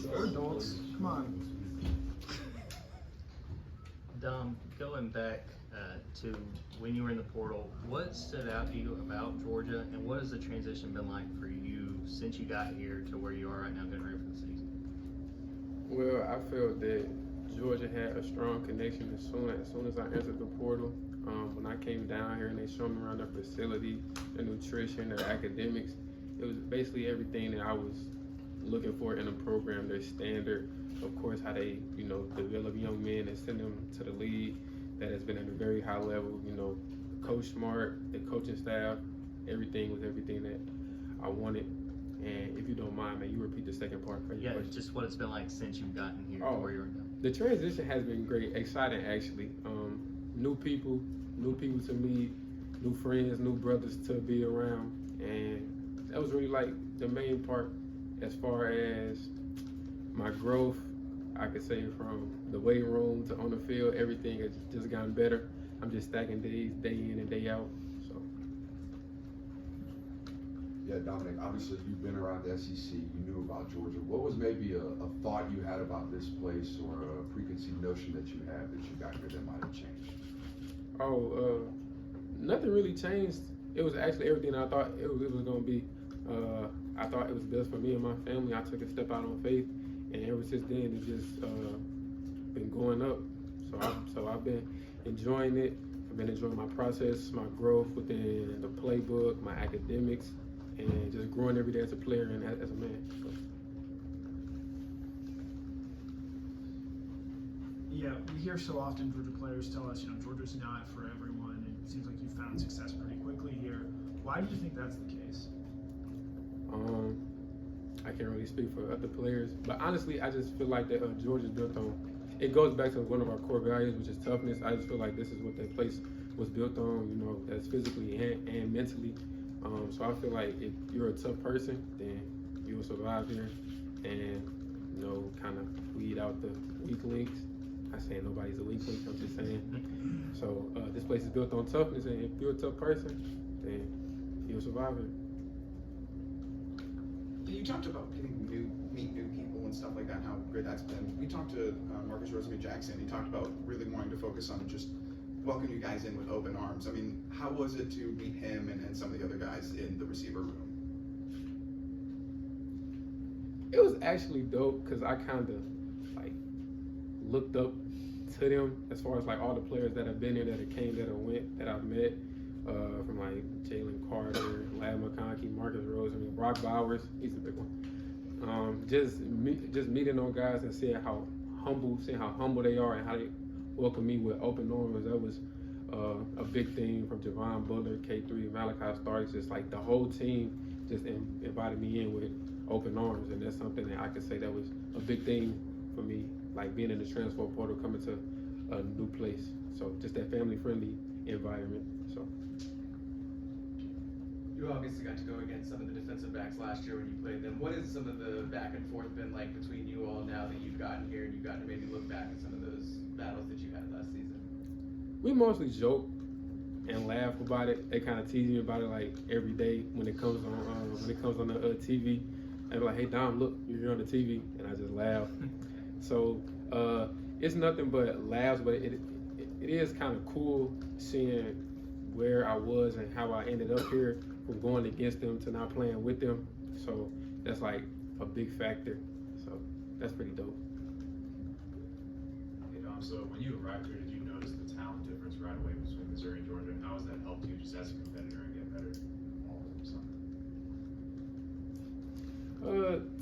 We're adults. Come on. Dom, going back to when you were in the portal, what stood out to you about Georgia, and what has the transition been like for you since you got here to where you are right now getting ready for the season? Well, I felt that Georgia had a strong connection as soon as I entered the portal. When I came down here and they showed me around the facility, the nutrition, the academics, it was basically everything that I was looking for in a program. Their standard, of course, how they, develop young men and send them to the league that has been at a very high level. Coach Smart, the coaching staff, everything was everything that I wanted. And if you don't mind, man, you repeat the second part for your question. Just what it's been like since you've gotten here to where you're now. The transition has been great, exciting actually. New people to meet, new friends, new brothers to be around, and that was really like the main part as far as my growth. I could say from the weight room to on the field, everything has just gotten better. I'm just stacking days, day in and day out. So. Yeah, Dominic, obviously you've been around the SEC, you knew about Georgia. What was maybe a thought you had about this place or a preconceived notion that you had that you got here that might have changed? Nothing really changed. It was actually everything I thought it was going to be. I thought it was best for me and my family. I took a step out on faith, and ever since then, it's just been going up. So I've been enjoying it. I've been enjoying my process, my growth within the playbook, my academics, and just growing every day as a player and as a man. So. Yeah, we hear so often Georgia players tell us, Georgia's not for everyone, and it seems like you found success pretty quickly here. Why do you think that's the case? I can't really speak for other players, but honestly, I just feel like that Georgia's built on. It goes back to one of our core values, which is toughness. I just feel like this is what that place was built on, that's physically and mentally. So I feel like if you're a tough person, then you will survive here, and kind of weed out the weak links. I'm saying nobody's a weak link, I'm just saying. So this place is built on toughness, and if you're a tough person, then you'll survive it. You talked about getting meet new people and stuff like that, and how great that's been. We talked to Marcus Rosemary-Jackson. He talked about really wanting to focus on just welcoming you guys in with open arms. I mean, how was it to meet him and some of the other guys in the receiver room? It was actually dope because I kind of looked up to them as far as all the players that have been here, that have came, that have went, that I've met, from Jalen Carter, Lad McConkey, Marcus Rosemary, Brock Bowers, he's a big one. Just meeting those guys and seeing how humble they are and how they welcome me with open arms. That was a big thing from Javon Bullard, K3, Malachi Starks. Just the whole team just invited me in with open arms, and that's something that I could say that was a big thing for me, being in the transfer portal, coming to a new place. So just that family-friendly environment. So. You obviously got to go against some of the defensive backs last year when you played them. What has some of the back and forth been like between you all now that you've gotten here and you've gotten to maybe look back at some of those battles that you had last season? We mostly joke and laugh about it. They kind of tease me about it every day when it comes on the TV. They're like, "Hey Dom, look, you're here on the TV," and I just laugh. So it's nothing but laughs, but it is kind of cool seeing where I was and how I ended up here, from going against them to not playing with them. So that's a big factor. So that's pretty dope. Hey Dom, so when you arrived here, did you notice the talent difference right away between Missouri and Georgia, and how has that helped you just as a competitor and get better all of a sudden?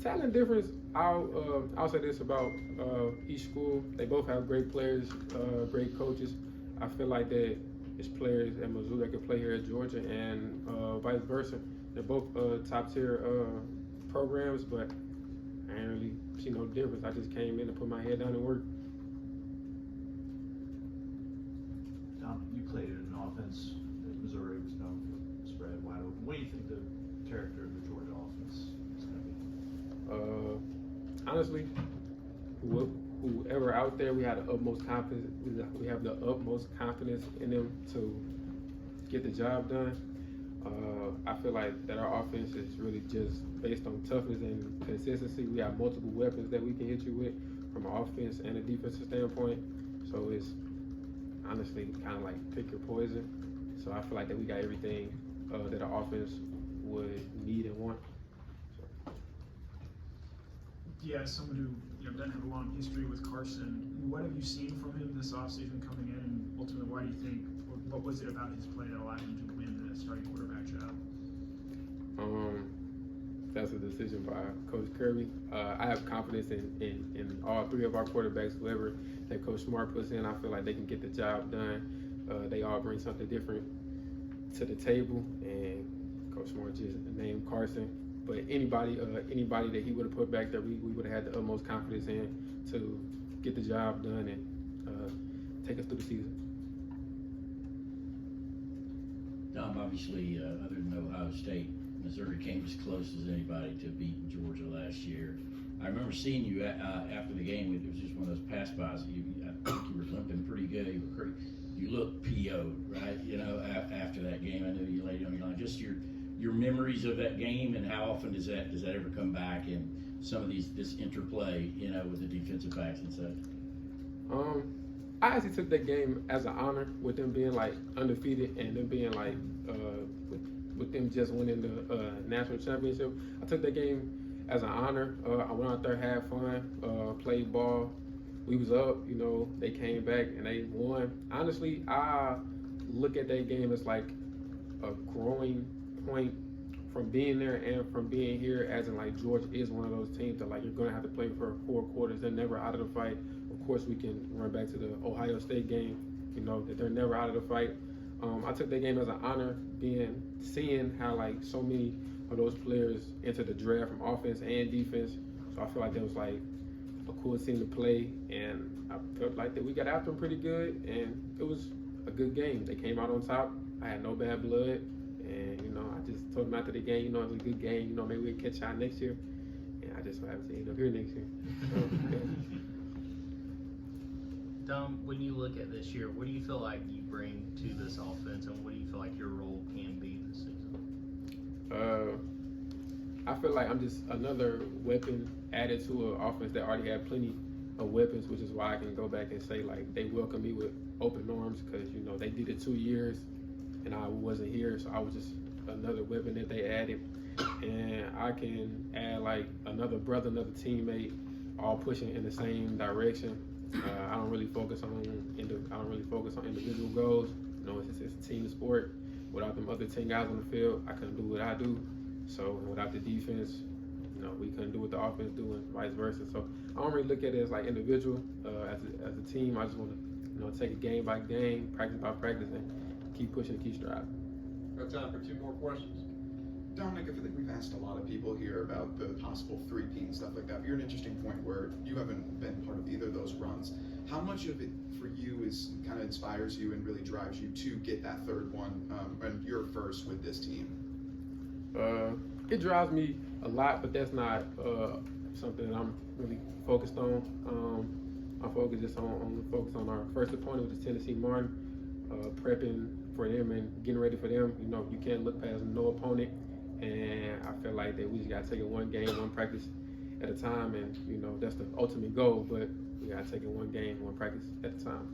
Talent difference, I'll say this about each school. They both have great players, great coaches. I feel like that there's players at Missouri that could play here at Georgia, and vice versa. They're both top tier programs, but I ain't really see no difference. I just came in and put my head down and worked. Dom, you played in an offense that Missouri was known for spread wide open. What do you think the character of the Georgia offense is going to be? Honestly, whoever out there, we have the utmost confidence. We have the utmost confidence in them to get the job done. I feel like that our offense is really just based on toughness and consistency. We have multiple weapons that we can hit you with from an offense and a defensive standpoint. So it's honestly kind of like pick your poison. So I feel like that we got everything that our offense would need and want. Yeah, as someone who doesn't have a long history with Carson, what have you seen from him this offseason coming in, and ultimately why do you think, or what was it about his play that allowed him to win the starting quarterback job? That's a decision by Coach Kirby. I have confidence in all three of our quarterbacks. Whoever that Coach Smart puts in, I feel like they can get the job done. They all bring something different to the table, and Coach Smart just named Carson. But anybody that he would have put back there, we would have had the utmost confidence in to get the job done and take us through the season. Dom, obviously, other than Ohio State, Missouri came as close as anybody to beating Georgia last year. I remember seeing you after the game. It was just one of those pass-bys. I think you were limping pretty good. You looked PO'd, right? After that game, I know you laid on your line. Just your memories of that game, and how often does that ever come back, and some of this interplay, with the defensive backs and such? I actually took that game as an honor, with them being like undefeated and them being like with them just winning the national championship. I took that game as an honor. I went out there, had fun, played ball. We was up, they came back and they won. Honestly, I look at that game as like a growing point from being there and from being here, as in like Georgia is one of those teams that like you're gonna have to play for 4 quarters. They're never out of the fight. Of course, we can run back to the Ohio State game, that they're never out of the fight. I took that game as an honor, seeing how like so many of those players entered the draft from offense and defense. So I feel like that was like a cool team to play, and I felt like that we got after them pretty good, and it was a good game. They came out on top. I had no bad blood, and I just told them after the game, it was a good game. Maybe we'll catch y'all next year, and I just have to end up here next year. So, yeah. Dom, when you look at this year, what do you feel like you bring to this offense, and what do you feel like your role can be this season? I feel like I'm just another weapon added to an offense that already had plenty of weapons, which is why I can go back and say like they welcome me with open arms, because they did it 2 years and I wasn't here, so I was just another weapon that they added, and I can add like another brother, another teammate, all pushing in the same direction. I don't really focus on individual goals. It's a team sport. Without them other 10 guys on the field, I couldn't do what I do. So without the defense, we couldn't do what the offense do, and vice versa. So I don't really look at it as like individual. As a team, I just want to take it game by game, practice by practice, and keep pushing, keep striving. Got time for 2 more questions. Dominic, I feel like we've asked a lot of people here about the possible 3-peat and stuff like that. But you're an interesting point where you haven't been part of either of those runs. How much of it for you is kind of inspires you and really drives you to get that 3rd one and your first with this team? It drives me a lot, but that's not something that I'm really focused on. I'm focused just on our first opponent, which is Tennessee Martin, prepping for them and getting ready for them. You can't look past no opponent, and I feel like that we just gotta take it one game, one practice at a time, and that's the ultimate goal. But we gotta take it one game, one practice at a time.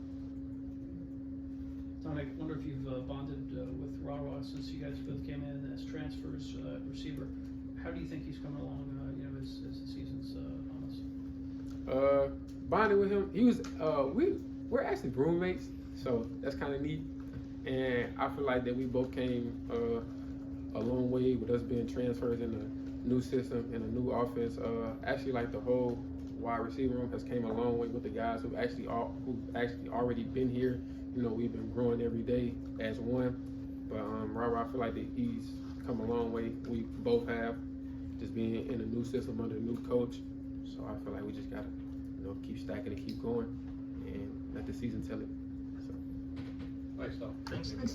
Dominic, I wonder if you've bonded with Rawa since you guys both came in as transfers receiver. How do you think he's coming along, as the season's almost? Bonding with him, he was we're actually roommates, so that's kind of neat. And I feel like that we both came a long way with us being transfers in a new system and a new offense. Actually, like the whole wide receiver room has came a long way with the guys who've actually already been here. We've been growing every day as one. But Robert, I feel like that he's come a long way. We both have, just being in a new system under a new coach. So I feel like we just gotta, keep stacking and keep going, and let the season tell it. So. Thanks, Tom. Thanks.